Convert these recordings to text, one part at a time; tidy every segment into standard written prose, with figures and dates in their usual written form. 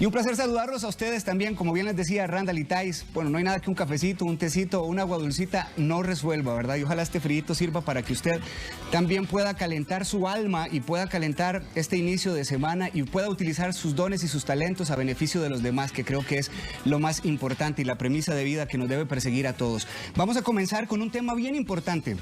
Y un placer saludarlos a ustedes también, como bien les decía Randall y Thais. Bueno, no hay nada que un cafecito, un tecito o una agua dulcita no resuelva, ¿verdad? Y ojalá este frío sirva para que usted también pueda calentar su alma y pueda calentar este inicio de semana y pueda utilizar sus dones y sus talentos a beneficio de los demás, que creo que es lo más importante y la premisa de vida que nos debe perseguir a todos. Vamos a comenzar con un tema bien importante.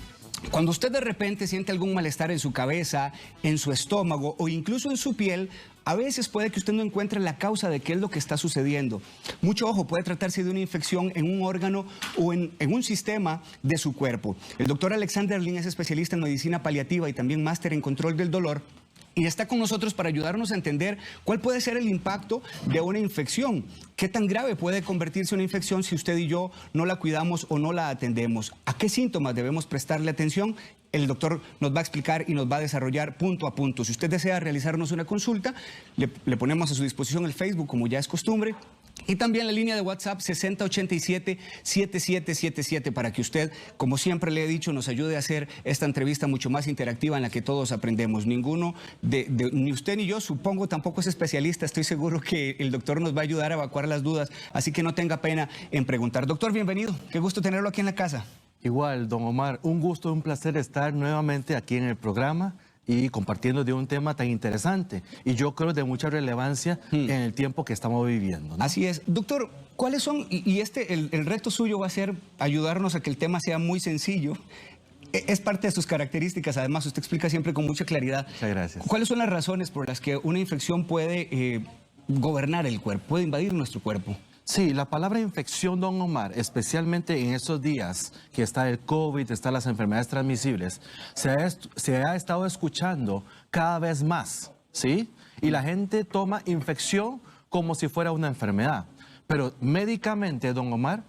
Cuando usted de repente siente algún malestar en su cabeza, en su estómago o incluso en su piel, a veces puede que usted no encuentre la causa de qué es lo que está sucediendo. Mucho ojo, puede tratarse de una infección en un órgano o en un sistema de su cuerpo. El doctor Alexander Lin es especialista en medicina paliativa y también máster en control del dolor. Y está con nosotros para ayudarnos a entender cuál puede ser el impacto de una infección. ¿Qué tan grave puede convertirse una infección si usted y yo no la cuidamos o no la atendemos? ¿A qué síntomas debemos prestarle atención? El doctor nos va a explicar y nos va a desarrollar punto a punto. Si usted desea realizarnos una consulta, le ponemos a su disposición el Facebook, como ya es costumbre. Y también la línea de WhatsApp 6087-7777 para que usted, como siempre le he dicho, nos ayude a hacer esta entrevista mucho más interactiva en la que todos aprendemos. Ninguno, ni usted ni yo, supongo, tampoco es especialista. Estoy seguro que el doctor nos va a ayudar a evacuar las dudas, así que no tenga pena en preguntar. Doctor, bienvenido. Qué gusto tenerlo aquí en la casa. Igual, don Omar, un gusto, un placer estar nuevamente aquí en el programa y compartiendo de un tema tan interesante y yo creo de mucha relevancia en el tiempo que estamos viviendo, ¿no? Así es. Doctor, ¿cuáles son? Y el reto suyo va a ser ayudarnos a que el tema sea muy sencillo. Es parte de sus características, además usted explica siempre con mucha claridad. Muchas gracias. ¿Cuáles son las razones por las que una infección puede gobernar el cuerpo, puede invadir nuestro cuerpo? Sí, la palabra infección, don Omar, especialmente en estos días que está el COVID, están las enfermedades transmisibles, se ha estado escuchando cada vez más, ¿sí? Y la gente toma infección como si fuera una enfermedad. Pero médicamente, don Omar,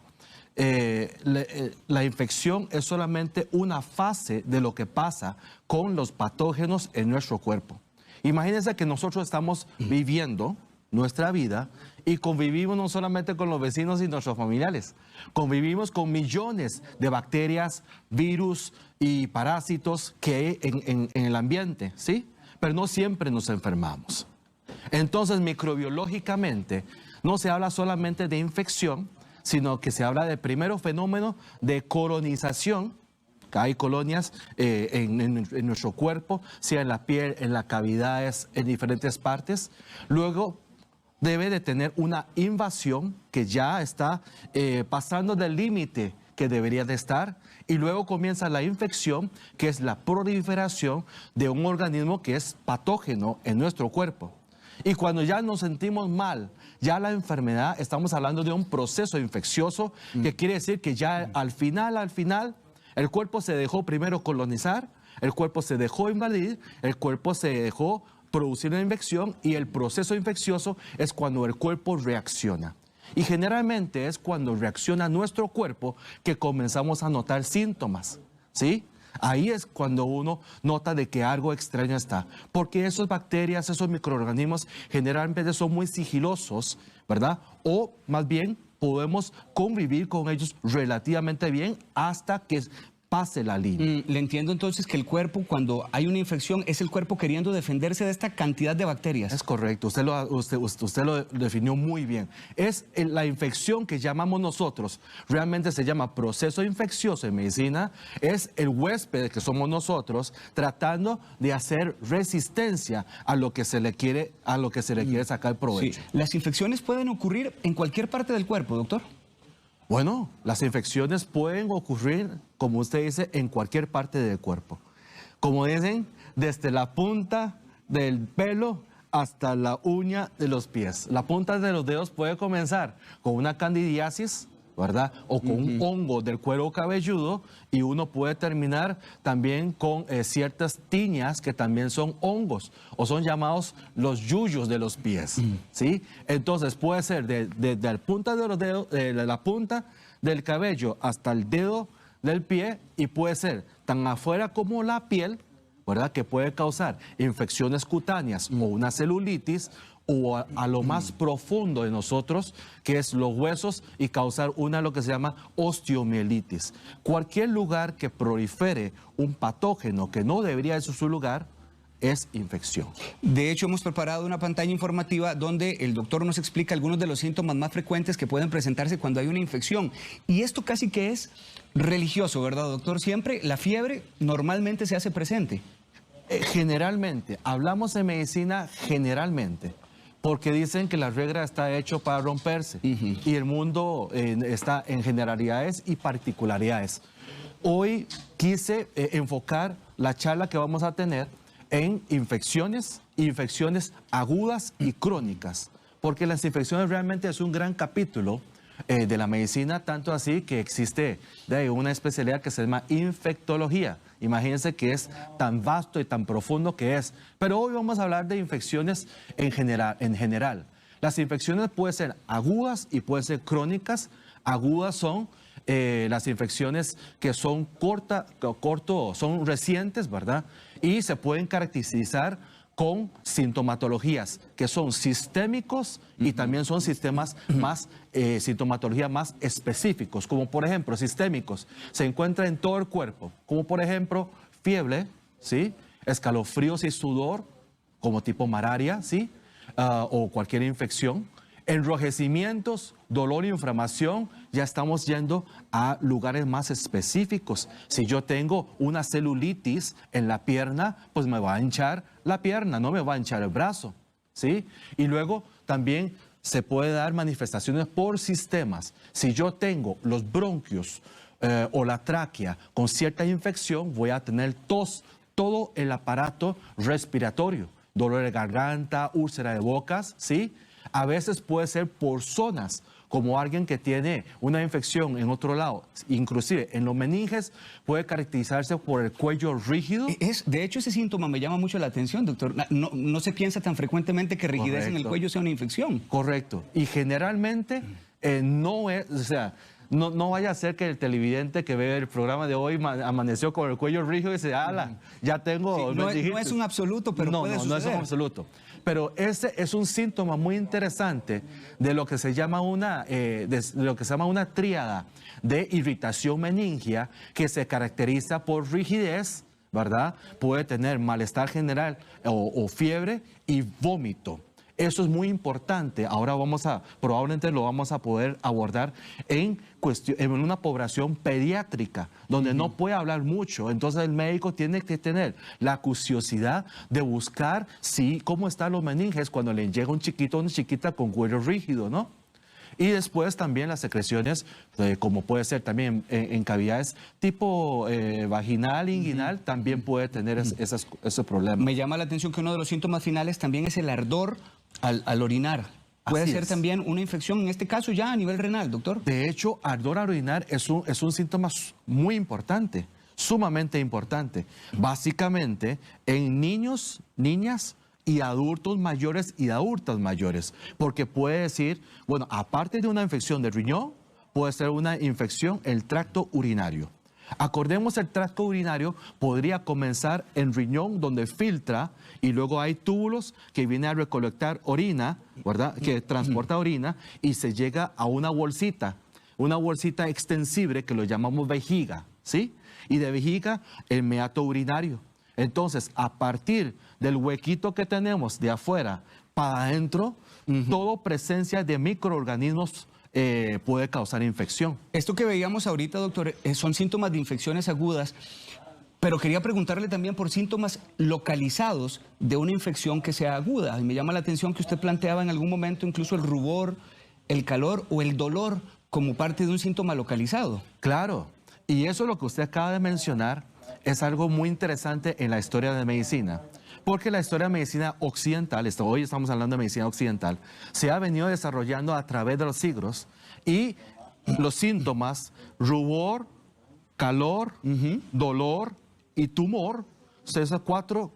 la infección es solamente una fase de lo que pasa con los patógenos en nuestro cuerpo. Imagínense que nosotros estamos viviendo nuestra vida y convivimos no solamente con los vecinos y nuestros familiares, convivimos con millones de bacterias, virus y parásitos que hay en el ambiente, ¿sí? Pero no siempre nos enfermamos. Entonces, microbiológicamente, no se habla solamente de infección, sino que se habla de primero fenómeno de colonización. Hay colonias en nuestro cuerpo, sea en la piel, en las cavidades, en diferentes partes. Luego, debe de tener una invasión que ya está pasando del límite que debería de estar y luego comienza la infección, que es la proliferación de un organismo que es patógeno en nuestro cuerpo. Y cuando ya nos sentimos mal, ya la enfermedad, estamos hablando de un proceso infeccioso que quiere decir que ya al final, el cuerpo se dejó primero colonizar, el cuerpo se dejó invadir, el cuerpo se dejó producir una infección y el proceso infeccioso es cuando el cuerpo reacciona. Y generalmente es cuando reacciona nuestro cuerpo que comenzamos a notar síntomas, ¿sí? Ahí es cuando uno nota de que algo extraño está, porque esas bacterias, esos microorganismos generalmente son muy sigilosos, ¿verdad? O más bien podemos convivir con ellos relativamente bien hasta que pase la línea. Le entiendo entonces que el cuerpo, cuando hay una infección, es el cuerpo queriendo defenderse de esta cantidad de bacterias. Es correcto, usted lo definió muy bien. Es la infección que llamamos nosotros, realmente se llama proceso infeccioso en medicina, es el huésped que somos nosotros tratando de hacer resistencia a lo que se le quiere, sacar provecho. Sí. ¿Las infecciones pueden ocurrir en cualquier parte del cuerpo, doctor? Bueno, las infecciones pueden ocurrir, como usted dice, en cualquier parte del cuerpo. Como dicen, desde la punta del pelo hasta la uña de los pies. La punta de los dedos puede comenzar con una candidiasis, ¿verdad? O con un hongo del cuero cabelludo y uno puede terminar también con ciertas tiñas que también son hongos o son llamados los yuyos de los pies, ¿sí? Entonces puede ser desde la punta de los dedos, la punta del cabello hasta el dedo del pie y puede ser tan afuera como la piel, ¿verdad? Que puede causar infecciones cutáneas o una celulitis o a lo más profundo de nosotros, que es los huesos, y causar lo que se llama osteomielitis. Cualquier lugar que prolifere un patógeno que no debería ser su lugar, es infección. De hecho, hemos preparado una pantalla informativa donde el doctor nos explica algunos de los síntomas más frecuentes que pueden presentarse cuando hay una infección. Y esto casi que es religioso, ¿verdad, doctor? Siempre la fiebre normalmente se hace presente. Generalmente, hablamos de medicina generalmente, porque dicen que la regla está hecha para romperse y el mundo está en generalidades y particularidades. Hoy quise enfocar la charla que vamos a tener en infecciones agudas y crónicas, porque las infecciones realmente es un gran capítulo de la medicina, tanto así que existe una especialidad que se llama infectología. Imagínense que es tan vasto y tan profundo que es. Pero hoy vamos a hablar de infecciones en general. Las infecciones pueden ser agudas y pueden ser crónicas. Agudas son las infecciones que son son recientes, ¿verdad? Y se pueden caracterizar con sintomatologías que son sistémicos y también son sintomatología más específicos, como por ejemplo sistémicos, se encuentra en todo el cuerpo, como por ejemplo fiebre, ¿sí? Escalofríos y sudor, como tipo malaria, ¿sí? O cualquier infección. Enrojecimientos, dolor e inflamación, ya estamos yendo a lugares más específicos. Si yo tengo una celulitis en la pierna, pues me va a hinchar la pierna, no me va a hinchar el brazo, ¿sí? Y luego también se puede dar manifestaciones por sistemas. Si yo tengo los bronquios o la tráquea con cierta infección, voy a tener tos, todo el aparato respiratorio, dolor de garganta, úlcera de bocas, ¿sí? A veces puede ser por zonas, como alguien que tiene una infección en otro lado, inclusive en los meninges puede caracterizarse por el cuello rígido. De hecho, ese síntoma me llama mucho la atención, doctor. No se piensa tan frecuentemente que rigidez en el cuello sea una infección. Correcto. Y generalmente no es, o sea, no vaya a ser que el televidente que ve el programa de hoy amaneció con el cuello rígido y dice, ala, ya tengo... Sí, no es un absoluto, pero puede suceder. No es un absoluto. Pero ese es un síntoma muy interesante de lo que se llama una tríada de irritación meningia que se caracteriza por rigidez, ¿verdad? Puede tener malestar general o fiebre y vómito. Eso es muy importante. Ahora probablemente lo vamos a poder abordar en una población pediátrica, donde no puede hablar mucho. Entonces el médico tiene que tener la curiosidad de buscar cómo están los meninges cuando le llega un chiquito o una chiquita con cuello rígido, ¿no? Y después también las secreciones, como puede ser también en cavidades tipo vaginal, inguinal, también puede tener ese problema. Me llama la atención que uno de los síntomas finales también es el ardor al orinar. Puede ser también una infección, en este caso ya a nivel renal, doctor. De hecho, ardor al orinar es un síntoma muy importante, sumamente importante. Básicamente, en niños, niñas y adultos mayores y adultas mayores. Porque puede decir, bueno, aparte de una infección del riñón, puede ser una infección el tracto urinario. Acordemos, el tracto urinario podría comenzar en riñón, donde filtra, y luego hay túbulos que vienen a recolectar orina, ¿verdad? Que transporta orina y se llega a una bolsita extensible que lo llamamos vejiga, ¿sí? Y de vejiga el meato urinario. Entonces, a partir del huequito que tenemos de afuera para adentro, toda presencia de microorganismos puede causar infección. Esto que veíamos ahorita, doctor, son síntomas de infecciones agudas, pero quería preguntarle también por síntomas localizados de una infección que sea aguda. Y me llama la atención que usted planteaba en algún momento incluso el rubor, el calor o el dolor como parte de un síntoma localizado. Claro, y eso, lo que usted acaba de mencionar, es algo muy interesante en la historia de medicina. Porque la historia de medicina occidental, hoy estamos hablando de medicina occidental, se ha venido desarrollando a través de los siglos, y los síntomas, rubor, calor, dolor y tumor, esos cuatro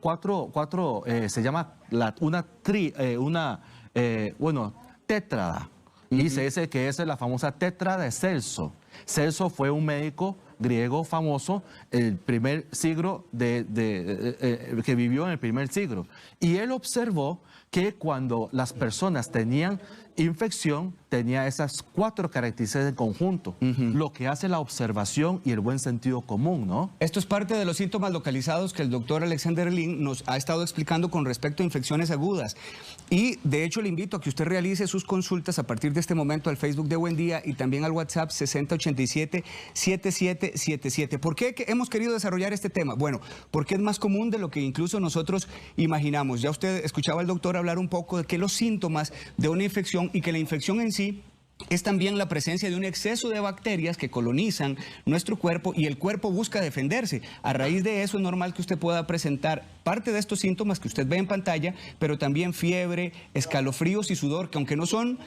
se llama tétrada. Y se dice que esa es la famosa tétrada de Celso. Celso fue un médico griego famoso, el primer siglo que vivió en el primer siglo. Y él observó que cuando las personas tenían infección tenía esas 4 características en conjunto, lo que hace la observación y el buen sentido común, ¿no? Esto es parte de los síntomas localizados que el doctor Alexander Lin nos ha estado explicando con respecto a infecciones agudas. Y de hecho le invito a que usted realice sus consultas a partir de este momento al Facebook de Buen Día y también al WhatsApp 6087-7777. ¿Por qué hemos querido desarrollar este tema? Bueno, porque es más común de lo que incluso nosotros imaginamos. Ya usted escuchaba al doctor hablar un poco de que los síntomas de una infección y que la infección en sí es también la presencia de un exceso de bacterias que colonizan nuestro cuerpo y el cuerpo busca defenderse. A raíz de eso es normal que usted pueda presentar parte de estos síntomas que usted ve en pantalla, pero también fiebre, escalofríos y sudor, que aunque no son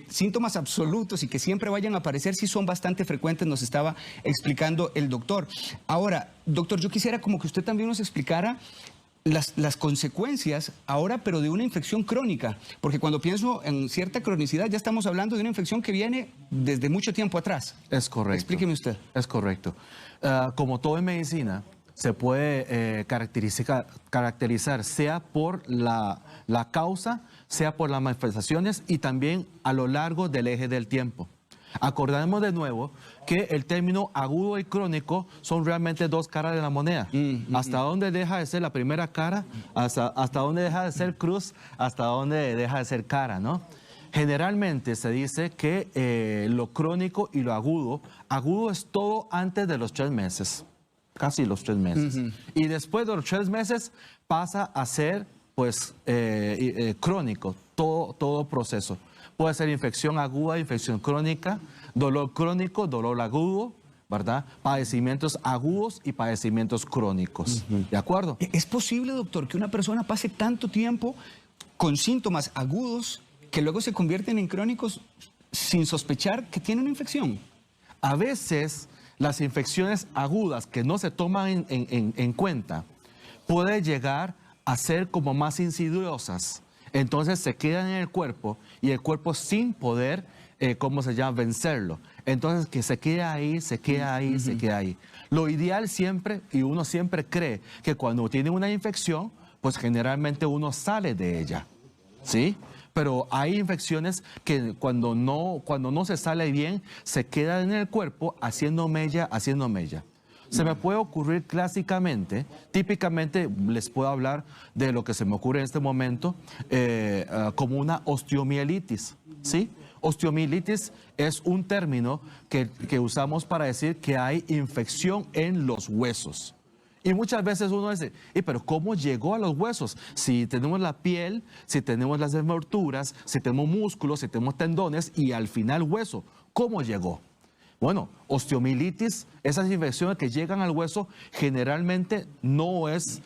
síntomas absolutos y que siempre vayan a aparecer, sí son bastante frecuentes, nos estaba explicando el doctor. Ahora, doctor, yo quisiera como que usted también nos explicara las consecuencias ahora, pero de una infección crónica, porque cuando pienso en cierta cronicidad ya estamos hablando de una infección que viene desde mucho tiempo atrás. Es correcto. Explíqueme usted. Es correcto. Como todo en medicina, se puede caracterizar sea por la causa, sea por las manifestaciones y también a lo largo del eje del tiempo. Acordemos de nuevo que el término agudo y crónico son realmente 2 caras de la moneda. Hasta dónde deja de ser la primera cara, hasta dónde deja de ser cruz, hasta dónde deja de ser cara, ¿no? Generalmente se dice que lo crónico y lo agudo es todo antes de los 3 meses, casi los 3 meses. Y después de los 3 meses pasa a ser, pues, crónico, todo proceso. Puede ser infección aguda, infección crónica, dolor crónico, dolor agudo, ¿verdad? Padecimientos agudos y padecimientos crónicos. ¿De acuerdo? ¿Es posible, doctor, que una persona pase tanto tiempo con síntomas agudos que luego se convierten en crónicos sin sospechar que tiene una infección? A veces las infecciones agudas que no se toman en cuenta pueden llegar a ser como más insidiosas. Entonces se quedan en el cuerpo y el cuerpo sin poder, ¿cómo se llama?, vencerlo. Entonces que se queda ahí, se queda ahí, se queda ahí. Lo ideal siempre, y uno siempre cree que cuando tiene una infección, pues generalmente uno sale de ella, ¿sí? Pero hay infecciones que cuando no se sale bien, se quedan en el cuerpo haciendo mella, haciendo mella. Se me puede ocurrir clásicamente, típicamente les puedo hablar de lo que se me ocurre en este momento, como una osteomielitis, ¿sí? Osteomielitis es un término que usamos para decir que hay infección en los huesos. Y muchas veces uno dice, pero ¿cómo llegó a los huesos? Si tenemos la piel, si tenemos las envolturas, si tenemos músculos, si tenemos tendones y al final hueso, ¿cómo llegó? Bueno, osteomielitis, esas infecciones que llegan al hueso, generalmente no es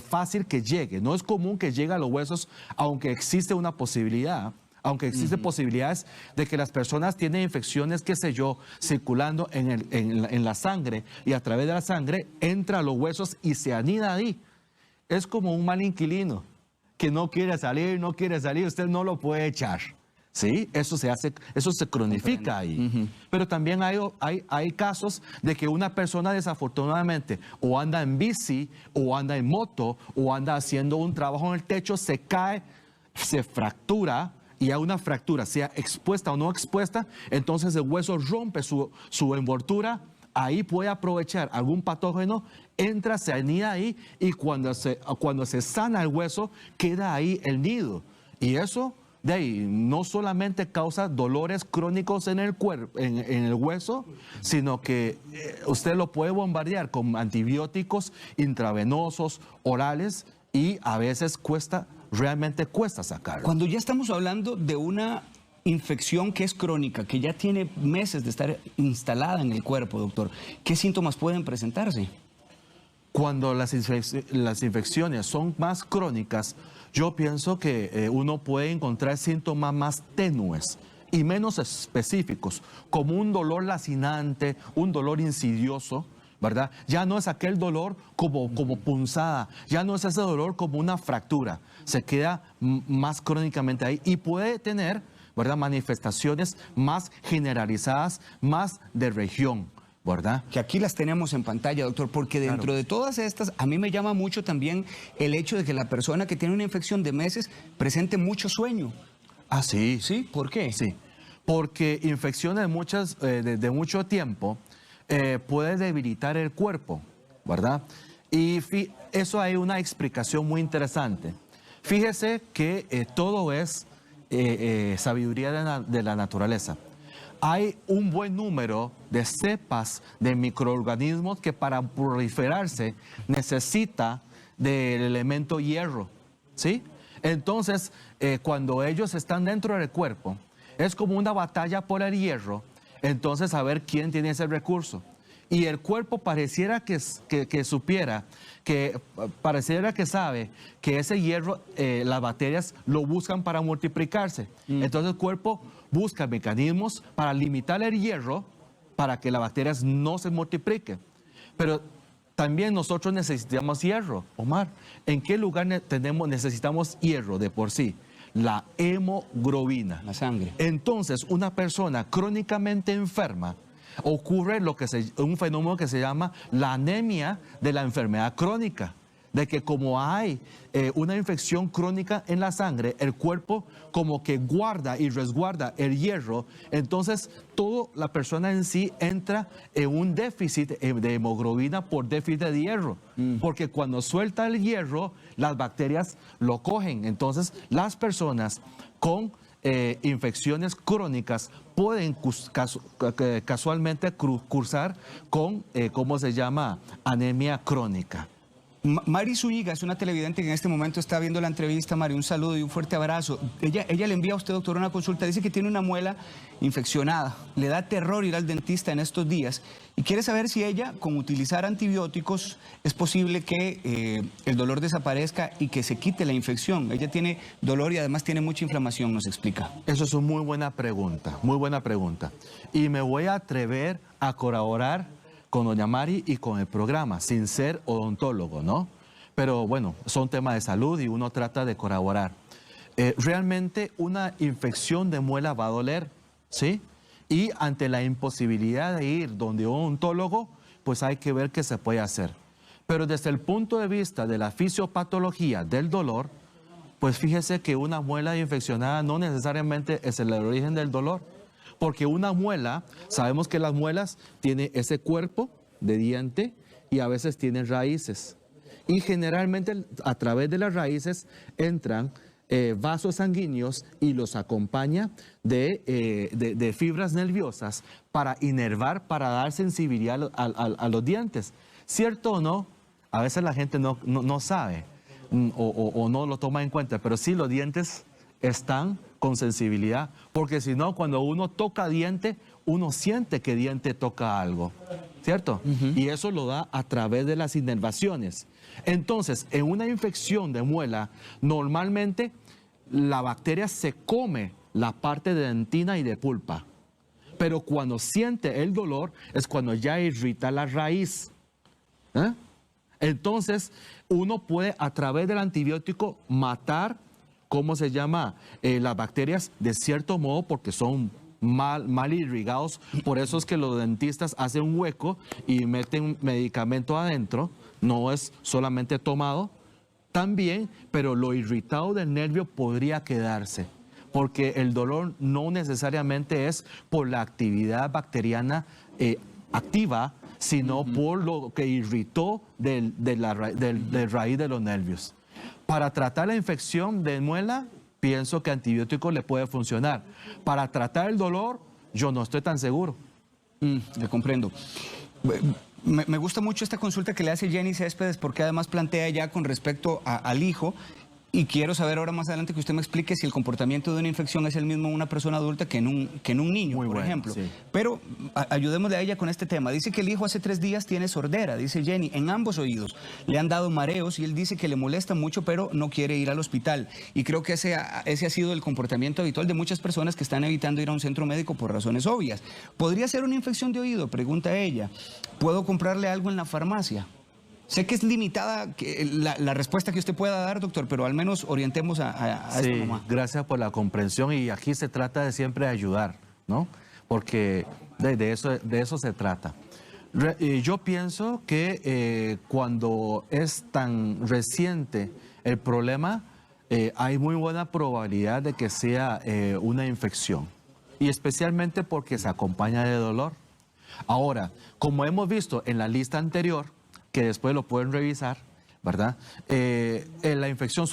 fácil que llegue, no es común que llegue a los huesos, aunque existe una posibilidad, aunque existen posibilidades de que las personas tienen infecciones, qué sé yo, circulando en la sangre y a través de la sangre entra a los huesos y se anida ahí. Es como un mal inquilino que no quiere salir, usted no lo puede echar. Sí, eso se cronifica ahí. Pero también hay casos de que una persona desafortunadamente o anda en bici, o anda en moto, o anda haciendo un trabajo en el techo, se cae, se fractura, y a una fractura, sea expuesta o no expuesta, entonces el hueso rompe su envoltura, ahí puede aprovechar algún patógeno, entra, se anida ahí, y cuando se sana el hueso, queda ahí el nido. Y eso de ahí no solamente causa dolores crónicos en el cuerpo, en el hueso, sino que usted lo puede bombardear con antibióticos intravenosos, orales, y a veces realmente cuesta sacarlo. Cuando ya estamos hablando de una infección que es crónica, que ya tiene meses de estar instalada en el cuerpo, doctor, ¿qué síntomas pueden presentarse? Cuando las infecciones son más crónicas, yo pienso que uno puede encontrar síntomas más tenues y menos específicos, como un dolor lacinante, un dolor insidioso, ¿verdad? Ya no es aquel dolor como punzada, ya no es ese dolor como una fractura, se queda más crónicamente ahí y puede tener, ¿verdad?, manifestaciones más generalizadas, más de región, ¿verdad? Que aquí las tenemos en pantalla, doctor, porque dentro de todas estas, a mí me llama mucho también el hecho de que la persona que tiene una infección de meses presente mucho sueño. Ah, sí. ¿Sí? ¿Por qué? Sí, porque infecciones de mucho tiempo puede debilitar el cuerpo, ¿verdad? Y eso hay una explicación muy interesante. Fíjese que todo es sabiduría de la naturaleza. Hay un buen número de cepas de microorganismos que para proliferarse necesita del elemento hierro, ¿sí? Entonces, cuando ellos están dentro del cuerpo, es como una batalla por el hierro, entonces a ver quién tiene ese recurso. Y el cuerpo pareciera que supiera, pareciera que sabe que ese hierro, las bacterias lo buscan para multiplicarse. Entonces el cuerpo busca mecanismos para limitar el hierro para que las bacterias no se multipliquen. Pero también nosotros necesitamos hierro. Omar, ¿en qué lugar necesitamos hierro de por sí? La hemoglobina. La sangre. Entonces, una persona crónicamente enferma ocurre un fenómeno que se llama la anemia de la enfermedad crónica. De que como hay una infección crónica en la sangre, el cuerpo como que guarda y resguarda el hierro, entonces toda la persona en sí entra en un déficit de hemoglobina por déficit de hierro, porque cuando suelta el hierro, las bacterias lo cogen. Entonces las personas con infecciones crónicas pueden casualmente cursar con, ¿cómo se llama?, anemia crónica. Mari Zúñiga es una televidente que en este momento está viendo la entrevista. Mari, un saludo y un fuerte abrazo. Ella le envía a usted, doctor, una consulta. Dice que tiene una muela infeccionada. Le da terror ir al dentista en estos días y quiere saber si ella, con utilizar antibióticos, es posible que el dolor desaparezca y que se quite la infección. Ella tiene dolor y además tiene mucha inflamación, nos explica. Eso es una muy buena pregunta, muy buena pregunta. Y me voy a atrever a colaborar con doña Mari y con el programa, sin ser odontólogo, ¿no? Pero bueno, son temas de salud y uno trata de colaborar. Realmente una infección de muela va a doler, ¿sí? Y ante la imposibilidad de ir donde un odontólogo, pues hay que ver qué se puede hacer. Pero desde el punto de vista de la fisiopatología del dolor, pues fíjese que una muela infeccionada no necesariamente es el origen del dolor. Porque una muela, sabemos que las muelas tienen ese cuerpo de diente y a veces tienen raíces. Y generalmente a través de las raíces entran vasos sanguíneos y los acompaña de fibras nerviosas para inervar, para dar sensibilidad a los dientes. ¿Cierto o no? A veces la gente no sabe o no lo toma en cuenta, pero sí los dientes están con sensibilidad, porque si no, cuando uno toca diente, uno siente que diente toca algo, ¿cierto? Y eso lo da a través de las inervaciones. Entonces, en una infección de muela, normalmente la bacteria se come la parte de dentina y de pulpa, pero cuando siente el dolor es cuando ya irrita la raíz. Entonces, uno puede a través del antibiótico matar, ¿cómo se llama?, las bacterias de cierto modo, porque son mal irrigados. Por eso es que los dentistas hacen un hueco y meten medicamento adentro. No es solamente tomado también, pero lo irritado del nervio podría quedarse, porque el dolor no necesariamente es por la actividad bacteriana activa, sino por lo que irritó de raíz de los nervios. Para tratar la infección de muela, pienso que antibiótico le puede funcionar. Para tratar el dolor, yo no estoy tan seguro. Le comprendo. Me gusta mucho esta consulta que le hace Jenny Céspedes, porque además plantea ya con respecto al hijo. Y quiero saber ahora más adelante que usted me explique si el comportamiento de una infección es el mismo en una persona adulta que en un niño, por ejemplo. Sí. Pero ayudémosle a ella con este tema. Dice que el hijo hace 3 días tiene sordera, dice Jenny, en ambos oídos. Le han dado mareos y él dice que le molesta mucho, pero no quiere ir al hospital. Y creo que ese ha sido el comportamiento habitual de muchas personas que están evitando ir a un centro médico por razones obvias. ¿Podría ser una infección de oído?, pregunta ella. ¿Puedo comprarle algo en la farmacia? Sé que es limitada la respuesta que usted pueda dar, doctor, pero al menos orientemos a esta mamá. Gracias por la comprensión, y aquí se trata de siempre ayudar, ¿no? Porque de eso se trata. Yo pienso que cuando es tan reciente el problema, hay muy buena probabilidad de que sea una infección, y especialmente porque se acompaña de dolor. Ahora, como hemos visto en la lista anterior, que después lo pueden revisar, ¿verdad? La infección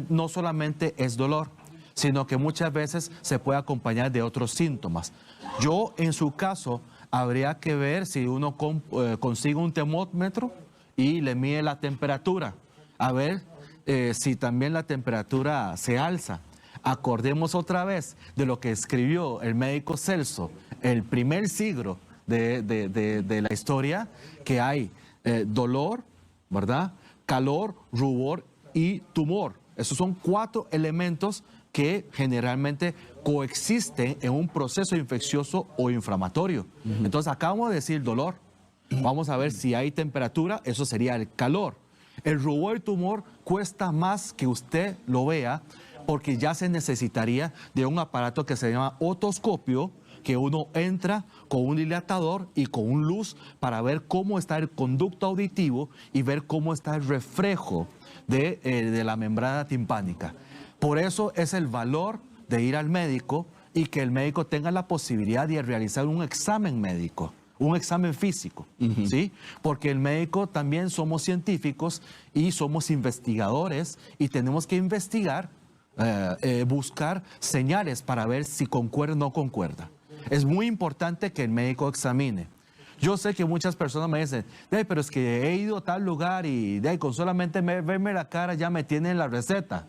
no solamente es dolor, sino que muchas veces se puede acompañar de otros síntomas. Yo, en su caso, habría que ver si uno consigue un termómetro y le mide la temperatura, a ver si también la temperatura se alza. Acordemos otra vez de lo que escribió el médico Celso, el primer siglo de la historia, que hay dolor, ¿verdad?, calor, rubor y tumor. Esos son 4 elementos que generalmente coexisten en un proceso infeccioso o inflamatorio. Entonces, acabamos de decir dolor. Vamos a ver si hay temperatura, eso sería el calor. El rubor y tumor cuesta más que usted lo vea, porque ya se necesitaría de un aparato que se llama otoscopio, que uno entra con un dilatador y con un luz para ver cómo está el conducto auditivo y ver cómo está el reflejo de la membrana timpánica. Por eso es el valor de ir al médico y que el médico tenga la posibilidad de realizar un examen médico, un examen físico, ¿sí? Porque el médico también somos científicos y somos investigadores y tenemos que investigar, buscar señales para ver si concuerda o no concuerda. Es muy importante que el médico examine. Yo sé que muchas personas me dicen, pero es que he ido a tal lugar y con solamente verme la cara ya me tienen la receta,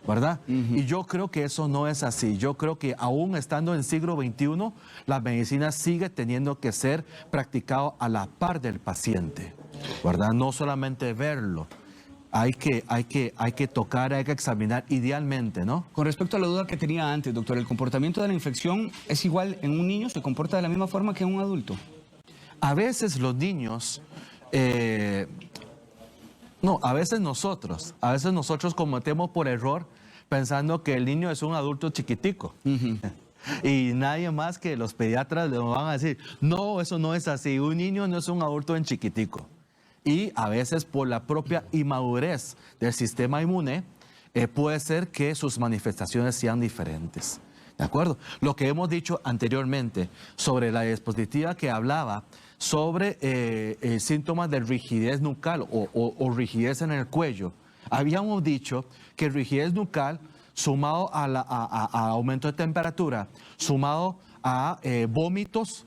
¿verdad? Y yo creo que eso no es así. Yo creo que aún estando en el siglo XXI, la medicina sigue teniendo que ser practicada a la par del paciente, ¿verdad? No solamente verlo. Hay que tocar, hay que examinar idealmente, ¿no? Con respecto a la duda que tenía antes, doctor, ¿el comportamiento de la infección es igual en un niño? ¿Se comporta de la misma forma que en un adulto? A veces los niños, a veces nosotros cometemos por error pensando que el niño es un adulto chiquitico. Y nadie más que los pediatras le van a decir, no, eso no es así, un niño no es un adulto en chiquitico. Y a veces por la propia inmadurez del sistema inmune, puede ser que sus manifestaciones sean diferentes. ¿De acuerdo? Lo que hemos dicho anteriormente sobre la diapositiva que hablaba sobre síntomas de rigidez nucal o rigidez en el cuello. Habíamos dicho que rigidez nucal sumado a aumento de temperatura, sumado a vómitos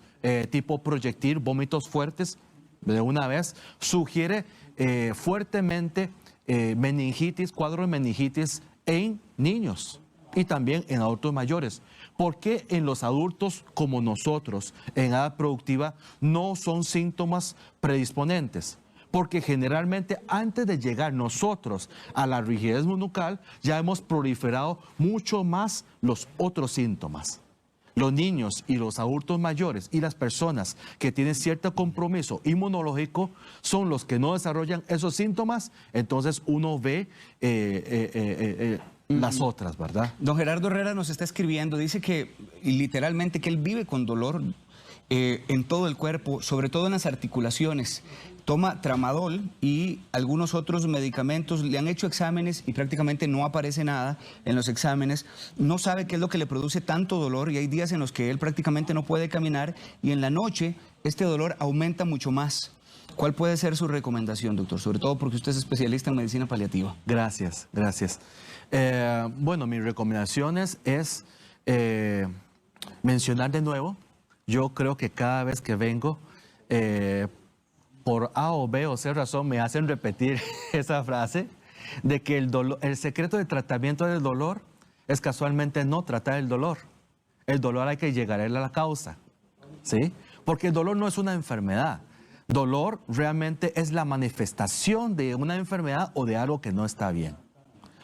tipo proyectil, vómitos fuertes, de una vez, sugiere fuertemente meningitis, cuadro de meningitis en niños y también en adultos mayores. ¿Por qué en los adultos como nosotros, en edad productiva, no son síntomas predisponentes? Porque generalmente antes de llegar nosotros a la rigidez nucal, ya hemos proliferado mucho más los otros síntomas. Los niños y los adultos mayores y las personas que tienen cierto compromiso inmunológico son los que no desarrollan esos síntomas, entonces uno ve las otras, ¿verdad? Don Gerardo Herrera nos está escribiendo, dice que literalmente que él vive con dolor en todo el cuerpo, sobre todo en las articulaciones. Toma tramadol y algunos otros medicamentos, le han hecho exámenes y prácticamente no aparece nada en los exámenes. No sabe qué es lo que le produce tanto dolor y hay días en los que él prácticamente no puede caminar y en la noche este dolor aumenta mucho más. ¿Cuál puede ser su recomendación, doctor? Sobre todo porque usted es especialista en medicina paliativa. Gracias, gracias. Bueno, mis recomendaciones es mencionar de nuevo. Yo creo que cada vez que vengo, por A o B o C razón, me hacen repetir esa frase de que el secreto de tratamiento del dolor es casualmente no tratar el dolor. El dolor hay que llegar a la causa, ¿sí? Porque el dolor no es una enfermedad. Dolor realmente es la manifestación de una enfermedad o de algo que no está bien.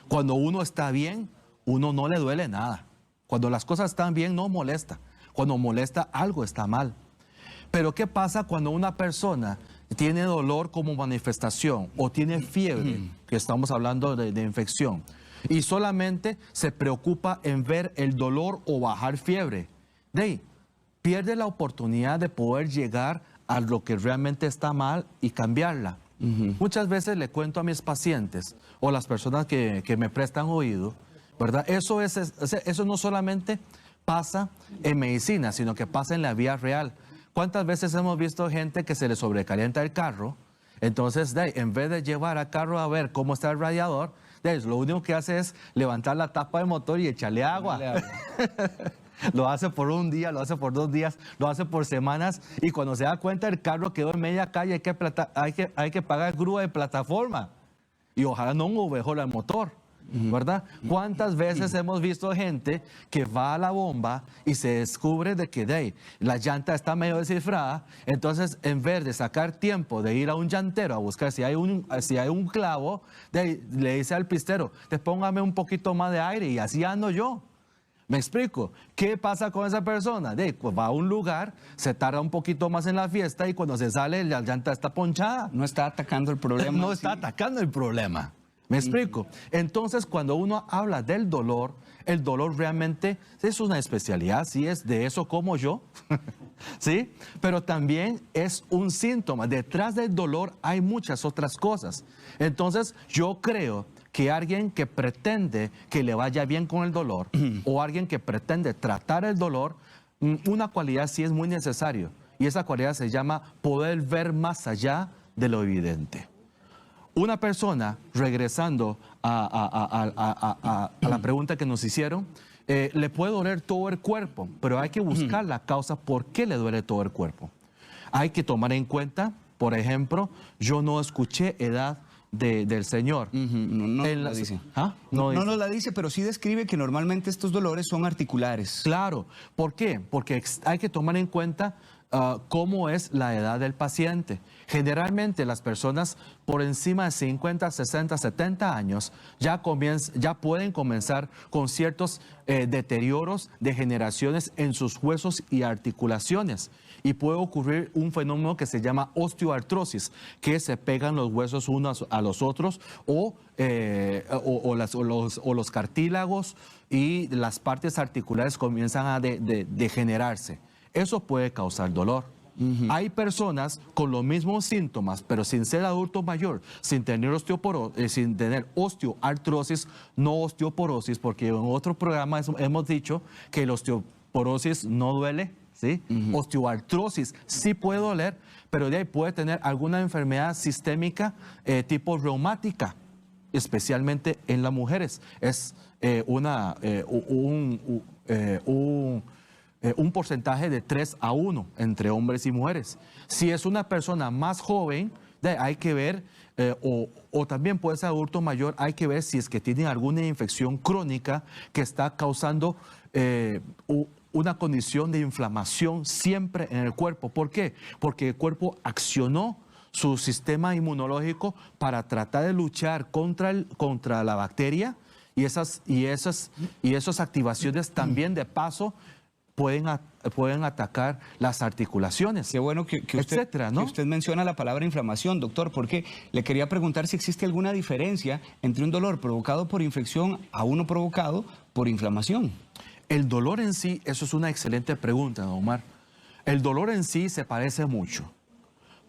Cuando uno está bien, uno no le duele nada. Cuando las cosas están bien, no molesta. Cuando molesta, algo está mal. Pero ¿qué pasa cuando una persona tiene dolor como manifestación o tiene fiebre, que estamos hablando de infección, y solamente se preocupa en ver el dolor o bajar fiebre? Pierde la oportunidad de poder llegar a lo que realmente está mal y cambiarla. Muchas veces le cuento a mis pacientes o las personas que me prestan oído, ¿verdad? Eso no solamente pasa en medicina, sino que pasa en la vida real. ¿Cuántas veces hemos visto gente que se le sobrecalienta el carro? Entonces, en vez de llevar al carro a ver cómo está el radiador, lo único que hace es levantar la tapa del motor y echarle agua. Lo hace por un día, lo hace por 2 días, lo hace por semanas, y cuando se da cuenta el carro quedó en media calle, hay que pagar grúa de plataforma. Y ojalá no un ovejero al motor, ¿verdad? ¿Cuántas veces hemos visto gente que va a la bomba y se descubre de que la llanta está medio descifrada? Entonces, en vez de sacar tiempo de ir a un llantero a buscar si hay un clavo, le dice al pistero, póngame un poquito más de aire, y así ando yo. ¿Me explico? ¿Qué pasa con esa persona? Pues va a un lugar, se tarda un poquito más en la fiesta, y cuando se sale la llanta está ponchada. No está atacando el problema. No está atacando el problema. ¿Me explico? Entonces, cuando uno habla del dolor, el dolor realmente es una especialidad, sí, es de eso como yo, ¿sí? Pero también es un síntoma. Detrás del dolor hay muchas otras cosas. Entonces, yo creo que alguien que pretende que le vaya bien con el dolor o alguien que pretende tratar el dolor, una cualidad sí es muy necesario, y esa cualidad se llama poder ver más allá de lo evidente. Una persona, regresando a la pregunta que nos hicieron, le puede doler todo el cuerpo, pero hay que buscar la causa por qué le duele todo el cuerpo. Hay que tomar en cuenta, por ejemplo, yo no escuché edad del Señor. No la dice. ¿Ah? No nos la dice, pero sí describe que normalmente estos dolores son articulares. Claro. ¿Por qué? Porque hay que tomar en cuenta cómo es la edad del paciente. Generalmente las personas por encima de 50, 60, 70 años ya pueden comenzar con ciertos deterioros, degeneraciones en sus huesos y articulaciones. Y puede ocurrir un fenómeno que se llama osteoartrosis, que se pegan los huesos unos a los otros, o los cartílagos y las partes articulares comienzan a degenerarse. Eso puede causar dolor. Hay personas con los mismos síntomas, pero sin ser adulto mayor, sin tener osteoartrosis, no osteoporosis, porque en otro programa hemos dicho que la osteoporosis no duele, ¿sí? Osteoartrosis sí puede doler, pero de ahí puede tener alguna enfermedad sistémica tipo reumática, especialmente en las mujeres. Es un porcentaje de 3-1 entre hombres y mujeres. Si es una persona más joven, hay que ver, o también puede ser adulto mayor, hay que ver si es que tiene alguna infección crónica que está causando una condición de inflamación siempre en el cuerpo. ¿Por qué? Porque el cuerpo accionó su sistema inmunológico para tratar de luchar contra la bacteria, y esas activaciones también de paso pueden atacar las articulaciones. Qué bueno que etcétera, ¿no? que usted menciona la palabra inflamación, doctor, porque le quería preguntar si existe alguna diferencia entre un dolor provocado por infección a uno provocado por inflamación. El dolor en sí, eso es una excelente pregunta, don Omar. El dolor en sí se parece mucho,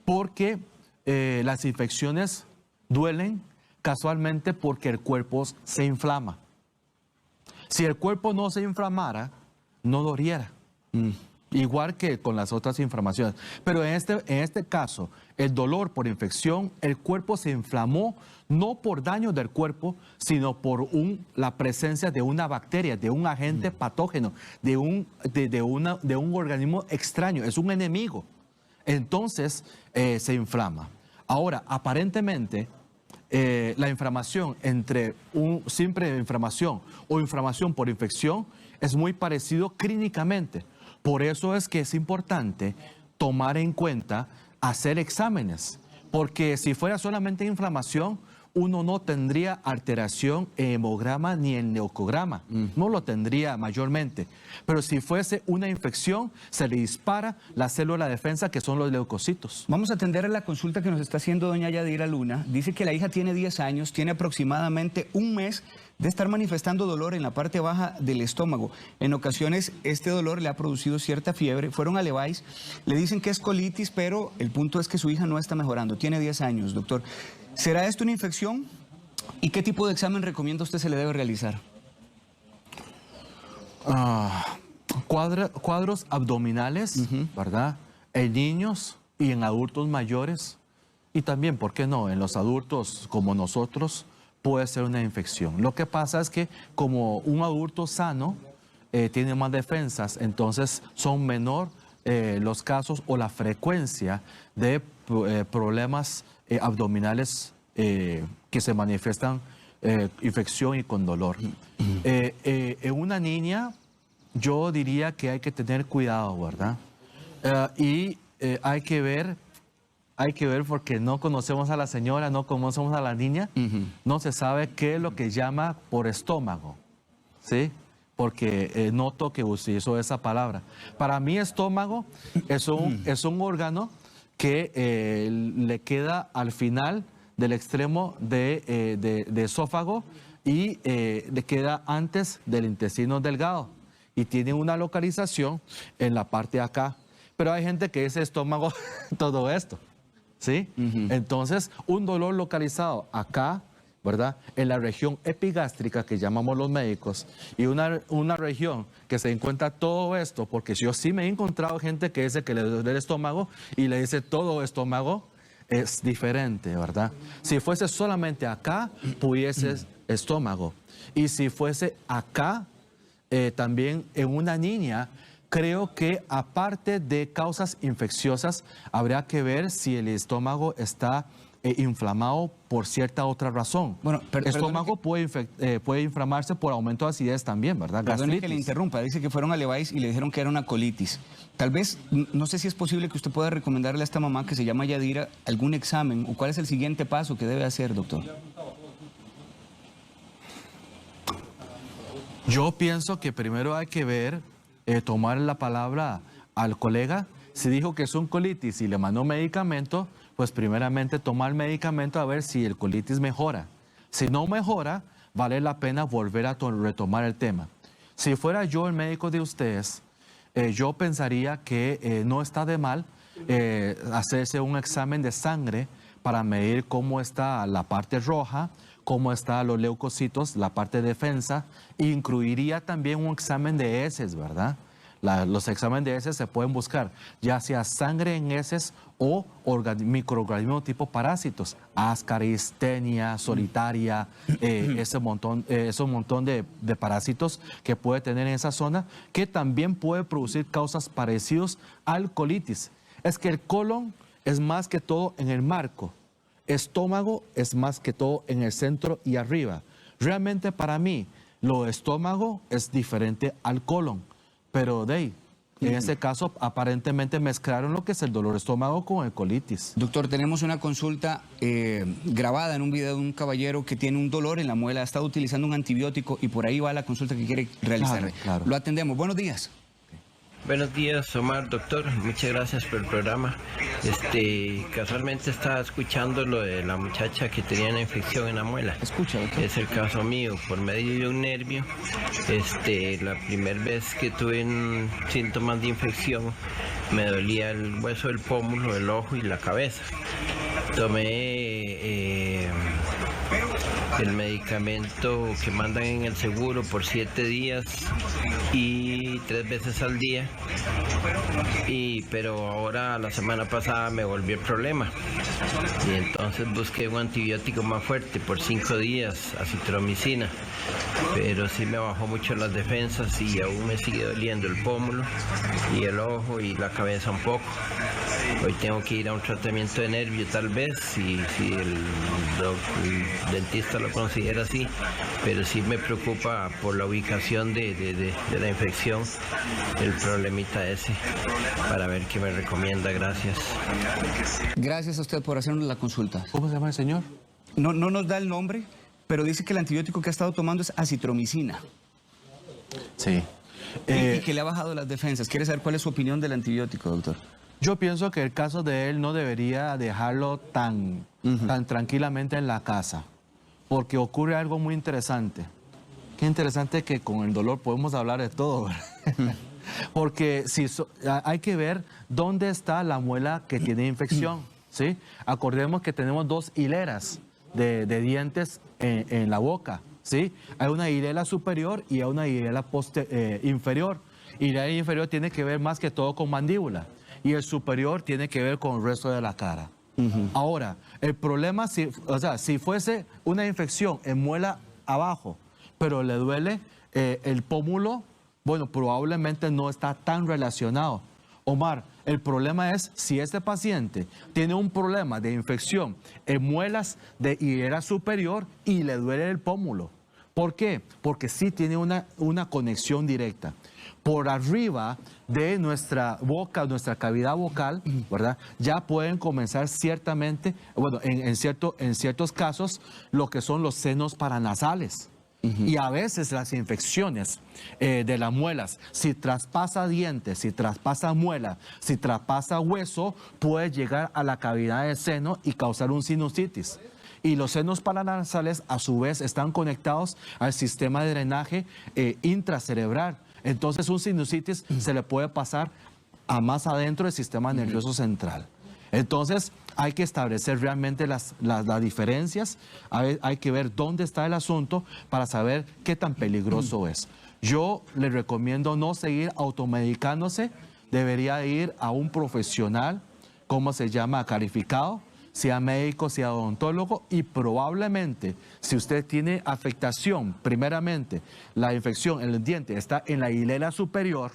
porque las infecciones duelen casualmente porque el cuerpo se inflama. Si el cuerpo no se inflamara, no doliera. Igual que con las otras inflamaciones. Pero en este caso, el dolor por infección, el cuerpo se inflamó no por daño del cuerpo, sino por la presencia de una bacteria, de un agente patógeno, de un organismo extraño, es un enemigo. Entonces se inflama. Ahora, aparentemente, la inflamación entre simple inflamación o inflamación por infección es muy parecido clínicamente. Por eso es que es importante tomar en cuenta hacer exámenes, porque si fuera solamente inflamación, uno no tendría alteración en hemograma ni en leucograma, no lo tendría mayormente. Pero si fuese una infección, se le dispara la célula de defensa, que son los leucocitos. Vamos a atender a la consulta que nos está haciendo doña Yadira Luna. Dice que la hija tiene 10 años, tiene aproximadamente un mes de estar manifestando dolor en la parte baja del estómago. En ocasiones este dolor le ha producido cierta fiebre. Fueron a Levi's, le dicen que es colitis, pero el punto es que su hija no está mejorando. Tiene 10 años, doctor. ¿Será esto una infección? ¿Y qué tipo de examen recomienda usted se le debe realizar? Cuadros abdominales, ¿verdad? En niños y en adultos mayores. Y también, ¿por qué no? En los adultos como nosotros puede ser una infección. Lo que pasa es que como un adulto sano tiene más defensas, entonces son menor los casos o la frecuencia de problemas abdominales que se manifiestan infección y con dolor. En una niña yo diría que hay que tener cuidado, ¿verdad? Hay que ver porque no conocemos a la señora, no conocemos a la niña, no se sabe qué es lo que llama por estómago, ¿sí? Porque noto que utilizó esa palabra. Para mí estómago es un órgano que le queda al final del extremo de esófago y le queda antes del intestino delgado y tiene una localización en la parte de acá. Pero hay gente que dice estómago todo esto, ¿sí? Entonces, un dolor localizado acá, ¿verdad? En la región epigástrica que llamamos los médicos y una región que se encuentra todo esto, porque yo sí me he encontrado gente que dice que le duele el estómago y le dice todo estómago, es diferente, ¿verdad? Si fuese solamente acá, pudiese estómago. Y si fuese acá, también en una niña, creo que aparte de causas infecciosas, habría que ver si el estómago está inflamado por cierta otra razón. Bueno, el estómago puede inflamarse por aumento de acidez también, ¿verdad? Perdone que le interrumpa, dice que fueron a Levi's y le dijeron que era una colitis. Tal vez, no sé si es posible que usted pueda recomendarle a esta mamá que se llama Yadira algún examen o cuál es el siguiente paso que debe hacer, doctor. Yo pienso que primero hay que ver, tomar la palabra al colega. Si dijo que es un colitis y le mandó medicamento, pues primeramente tomar el medicamento a ver si el colitis mejora. Si no mejora, vale la pena volver a retomar el tema. Si fuera yo el médico de ustedes, yo pensaría que no está de mal hacerse un examen de sangre para medir cómo está la parte roja, cómo están los leucocitos, la parte de defensa. Incluiría también un examen de heces, ¿verdad? Los exámenes de heces se pueden buscar, ya sea sangre en heces o microorganismos tipo parásitos, Ascaris, Tenia, solitaria, ese montón de parásitos que puede tener en esa zona, que también puede producir causas parecidas al colitis. Es que el colon es más que todo en el marco, estómago es más que todo en el centro y arriba. Realmente para mí, lo estómago es diferente al colon. Pero en ese caso aparentemente mezclaron lo que es el dolor de estómago con el colitis. Doctor, tenemos una consulta grabada en un video de un caballero que tiene un dolor en la muela, ha estado utilizando un antibiótico y por ahí va la consulta que quiere realizar. Claro. Lo atendemos. Buenos días. Buenos días, Omar, doctor. Muchas gracias por el programa. Casualmente estaba escuchando lo de la muchacha que tenía una infección en la muela. Escucha, doctor. Es el caso mío, por medio de un nervio. La primera vez que tuve síntomas de infección, me dolía el hueso del pómulo, el ojo y la cabeza. Tomé el medicamento que mandan en el seguro por 7 días y 3 veces al día, pero ahora la semana pasada me volvió el problema y entonces busqué un antibiótico más fuerte por 5 días, acitromicina, pero sí me bajó mucho las defensas y aún me sigue doliendo el pómulo y el ojo y la cabeza un poco. Hoy tengo que ir a un tratamiento de nervio tal vez, si el dentista lo considera así, pero sí me preocupa por la ubicación de la infección, el problemita ese, para ver qué me recomienda. Gracias. Gracias a usted por hacernos la consulta. ¿Cómo se llama el señor? no nos da el nombre, pero dice que el antibiótico que ha estado tomando es acitromicina. Sí. Y que le ha bajado las defensas. ¿Quiere saber cuál es su opinión del antibiótico, doctor? Yo pienso que el caso de él no debería dejarlo tan tranquilamente en la casa, porque ocurre algo muy interesante. Qué interesante que con el dolor podemos hablar de todo, ¿verdad? Porque hay que ver dónde está la muela que tiene infección, ¿sí? Acordemos que tenemos 2 hileras de dientes en la boca, ¿sí? Hay una hilera superior y hay una hilera inferior. Y la inferior tiene que ver más que todo con mandíbula y el superior tiene que ver con el resto de la cara. Ahora, el problema, si fuese una infección en muela abajo, pero le duele el pómulo, bueno, probablemente no está tan relacionado. Omar, el problema es si este paciente tiene un problema de infección en muelas de hilera superior y le duele el pómulo. ¿Por qué? Porque sí tiene una conexión directa. Por arriba de nuestra boca, nuestra cavidad vocal, ¿verdad? Ya pueden comenzar ciertamente, bueno, en ciertos casos, lo que son los senos paranasales. Y a veces las infecciones de las muelas, si traspasa dientes, si traspasa muela, si traspasa hueso, puede llegar a la cavidad del seno y causar un sinusitis. Y los senos paranasales a su vez están conectados al sistema de drenaje intracerebral. Entonces un sinusitis se le puede pasar a más adentro del sistema nervioso central. Entonces hay que establecer realmente las diferencias, hay que ver dónde está el asunto para saber qué tan peligroso es. Yo le recomiendo no seguir automedicándose, debería ir a un profesional, ¿cómo se llama? Calificado, sea médico, sea odontólogo, y probablemente si usted tiene afectación, primeramente la infección en el diente está en la hilera superior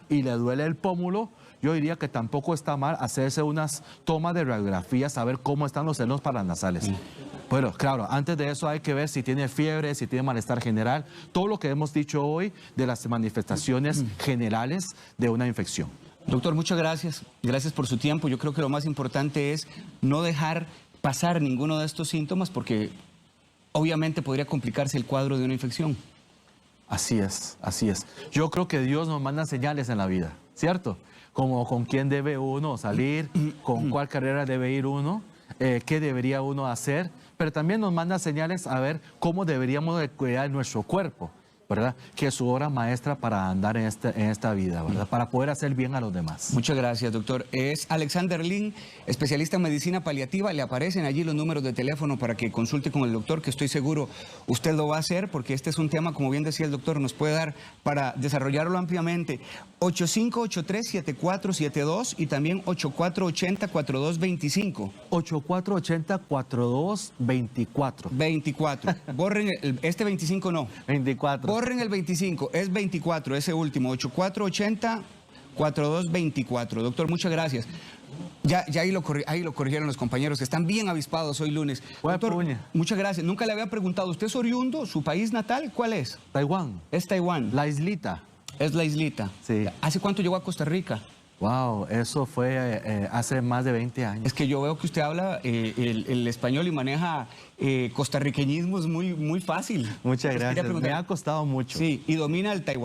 y le duele el pómulo, yo diría que tampoco está mal hacerse unas tomas de radiografía, saber cómo están los senos paranasales. Bueno, claro, antes de eso hay que ver si tiene fiebre, si tiene malestar general, todo lo que hemos dicho hoy de las manifestaciones generales de una infección. Doctor, muchas gracias. Gracias por su tiempo. Yo creo que lo más importante es no dejar pasar ninguno de estos síntomas porque obviamente podría complicarse el cuadro de una infección. Así es, así es. Yo creo que Dios nos manda señales en la vida, ¿cierto? Como con quién debe uno salir, con cuál carrera debe ir uno, qué debería uno hacer, pero también nos manda señales a ver cómo deberíamos de cuidar nuestro cuerpo, ¿verdad? Que es su obra maestra para andar en esta vida, ¿verdad? Para poder hacer bien a los demás. Muchas gracias, doctor. Es Alexander Lin, especialista en medicina paliativa. Le aparecen allí los números de teléfono para que consulte con el doctor, que estoy seguro usted lo va a hacer, porque este es un tema, como bien decía el doctor, nos puede dar para desarrollarlo ampliamente. 8583-7472 y también 8480-4225. 8480-4224. 24. Borren este 25 no. 24. Borren el 25, es 24, ese último, 8480-4224. Doctor, muchas gracias. Ya ahí lo corrigieron los compañeros, que están bien avispados hoy lunes. Doctor, muchas gracias. Nunca le había preguntado, ¿usted es oriundo? ¿Su país natal? ¿Cuál es? Taiwán. Es Taiwán. La islita. Es la islita. Sí. ¿Hace cuánto llegó a Costa Rica? Wow, eso fue hace más de 20 años. Es que yo veo que usted habla el español y maneja costarriqueñismos muy fácil. Muchas gracias. Me ha costado mucho. Sí, y domina el taiwanés.